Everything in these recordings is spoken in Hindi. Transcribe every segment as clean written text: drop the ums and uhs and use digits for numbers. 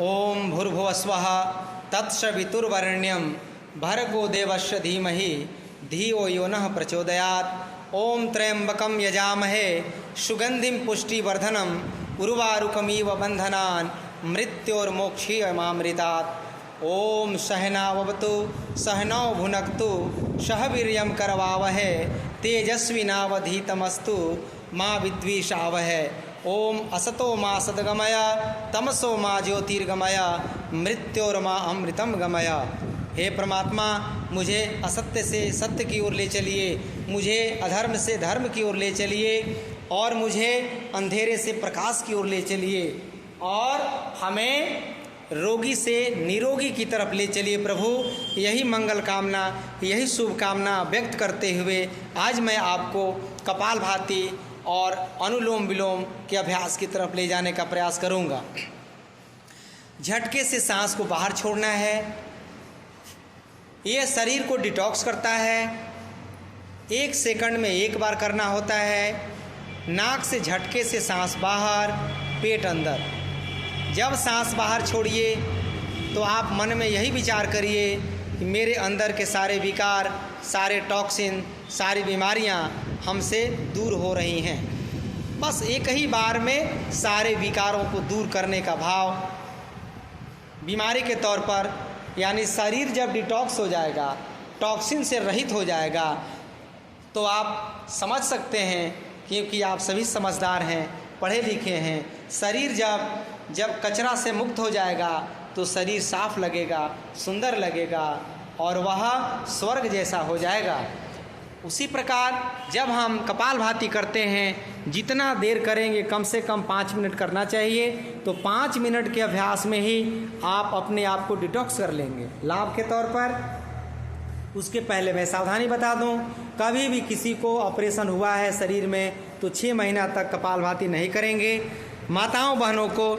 ओम भूर्भुवस्वः तत्सवितुर्वरेण्यं भर्गो देवस्य धीमहि धियो यो नः प्रचोदयात्। ओम त्र्यंबकं यजामहे सुगंधिं पुष्टिवर्धनम् उर्वारुकमिव बन्धनान् मृत्योर्मोक्षीयमामृतात्। ओम सहनाववतु सहनौ भुनक्तु सह वीर्यं करवावहै तेजस्विनावधीतमस्तु मा विद्विषावहै। ओम असतो मा सद्गमय तमसो मा ज्योतिर्गमय मृत्योर्मा अमृतम गमय। हे परमात्मा, मुझे असत्य से सत्य की ओर ले चलिए, मुझे अधर्म से धर्म की ओर ले चलिए और मुझे अंधेरे से प्रकाश की ओर ले चलिए और हमें रोगी से निरोगी की तरफ ले चलिए प्रभु। यही मंगल कामना, यही शुभ कामना व्यक्त करते हुए आज मैं आपको कपालभाति और अनुलोम विलोम के अभ्यास की तरफ ले जाने का प्रयास करूंगा। झटके से सांस को बाहर छोड़ना है। यह शरीर को डिटॉक्स करता है। 1 सेकंड में 1 बार करना होता है। नाक से झटके से सांस बाहर, पेट अंदर। जब सांस बाहर छोड़िए तो आप मन में यही विचार करिए कि मेरे अंदर के सारे विकार, सारे टॉक्सिन, सारी बीमारियां हमसे दूर हो रही हैं। बस एक ही बार में सारे विकारों को दूर करने का भाव बीमारी के तौर पर, यानी शरीर जब डिटॉक्स हो जाएगा, टॉक्सिन से रहित हो जाएगा, तो आप समझ सकते हैं, क्योंकि आप सभी समझदार हैं, पढ़े लिखे हैं। शरीर जब कचरा से मुक्त हो जाएगा तो शरीर साफ लगेगा, सुंदर लगेगा और वह स्वर्ग जैसा हो जाएगा। उसी प्रकार जब हम कपालभाति करते हैं, जितना देर करेंगे, कम से कम 5 मिनट करना चाहिए, तो 5 मिनट के अभ्यास में ही आप अपने आप को डिटॉक्स कर लेंगे लाभ के तौर पर। उसके पहले मैं सावधानी बता दूं, कभी भी किसी को ऑपरेशन हुआ है शरीर में तो 6 महीना तक कपालभाति नहीं करेंगे। माताओं बहनों को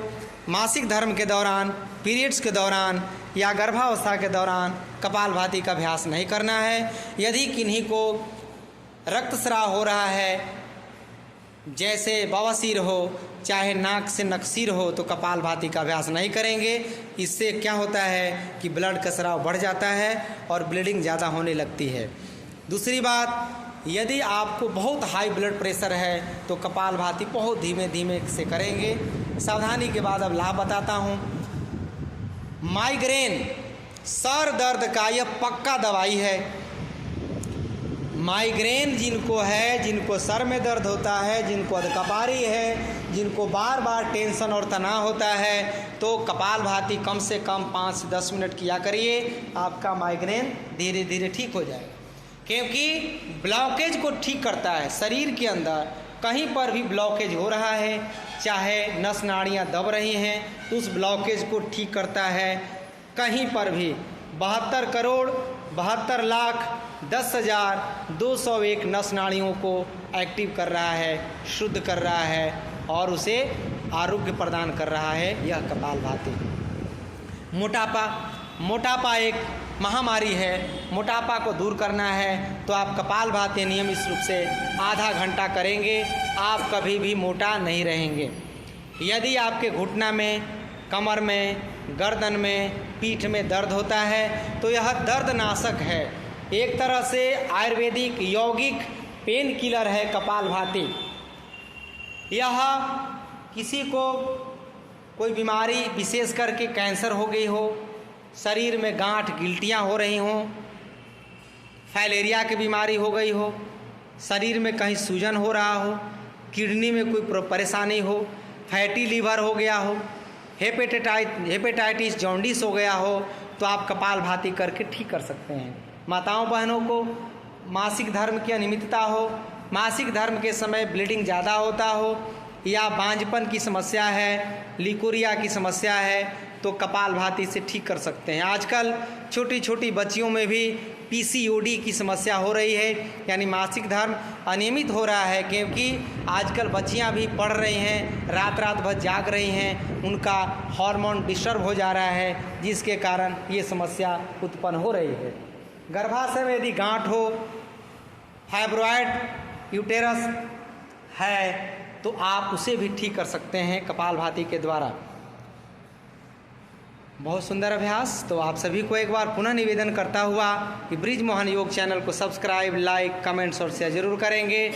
मासिक धर्म के दौरान, पीरियड्स के दौरान या गर्भावस्था के दौरान कपालभाति का अभ्यास नहीं करना है। यदि किन्हीं को रक्तस्राव हो रहा है, जैसे बवासीर हो, चाहे नाक से नक्सीर हो, तो कपालभाति का अभ्यास नहीं करेंगे। इससे क्या होता है कि ब्लड का स्राव बढ़ जाता है और ब्लीडिंग ज़्यादा होने लगती है। दूसरी बात, यदि आपको बहुत हाई ब्लड प्रेशर है तो कपालभाति बहुत धीमे धीमे से करेंगे। सावधानी के बाद अब लाभ बताता हूँ। माइग्रेन, सर दर्द का यह पक्का दवाई है। माइग्रेन जिनको है, जिनको सर में दर्द होता है, जिनको अधकपारी है, जिनको बार बार टेंशन और तनाव होता है, तो कपालभाति कम से कम 5 से 10 मिनट किया करिए। आपका माइग्रेन धीरे धीरे ठीक हो जाएगा, क्योंकि ब्लॉकेज को ठीक करता है। शरीर के अंदर कहीं पर भी ब्लॉकेज हो रहा है, चाहे नस नाड़ियाँ दब रही हैं, तो उस ब्लॉकेज को ठीक करता है। कहीं पर भी 72,72,10,201 नस नाड़ियों को एक्टिव कर रहा है, शुद्ध कर रहा है और उसे आरोग्य प्रदान कर रहा है यह कपालभाति। मोटापा एक महामारी है। मोटापा को दूर करना है तो आप कपालभाति नियमित रूप से आधा घंटा करेंगे, आप कभी भी मोटा नहीं रहेंगे। यदि आपके घुटना में, कमर में, गर्दन में, पीठ में दर्द होता है तो यह दर्दनाशक है। एक तरह से आयुर्वेदिक यौगिक पेन किलर है कपालभाति। यह किसी को कोई बीमारी, विशेष करके कैंसर हो गई हो, शरीर में गांठ गिल्टियाँ हो रही हों, फाइलेरिया की बीमारी हो गई हो, शरीर में कहीं सूजन हो रहा हो, किडनी में कोई परेशानी हो, फैटी लीवर हो गया हो, हेपेटाइटिस जॉन्डिस हो गया हो, तो आप कपालभाति करके ठीक कर सकते हैं। माताओं बहनों को मासिक धर्म की अनियमितता हो, मासिक धर्म के समय ब्लीडिंग ज़्यादा होता हो, या बांझपन की समस्या है, लिकोरिया की समस्या है, तो कपालभाति से ठीक कर सकते हैं। आजकल छोटी छोटी बच्चियों में भी पीसीओडी की समस्या हो रही है, यानी मासिक धर्म अनियमित हो रहा है, क्योंकि आजकल बच्चियां भी पढ़ रही हैं, रात रात भर जाग रही हैं, उनका हार्मोन डिस्टर्ब हो जा रहा है, जिसके कारण ये समस्या उत्पन्न हो रही है। गर्भाशय में यदि गांठ हो, फाइब्रॉयड यूटेरस है, तो आप उसे भी ठीक कर सकते हैं कपालभाति के द्वारा। बहुत सुंदर अभ्यास। तो आप सभी को एक बार पुनः निवेदन करता हुआ कि ब्रिज मोहन योग चैनल को सब्सक्राइब, लाइक, कमेंट्स और शेयर जरूर करेंगे।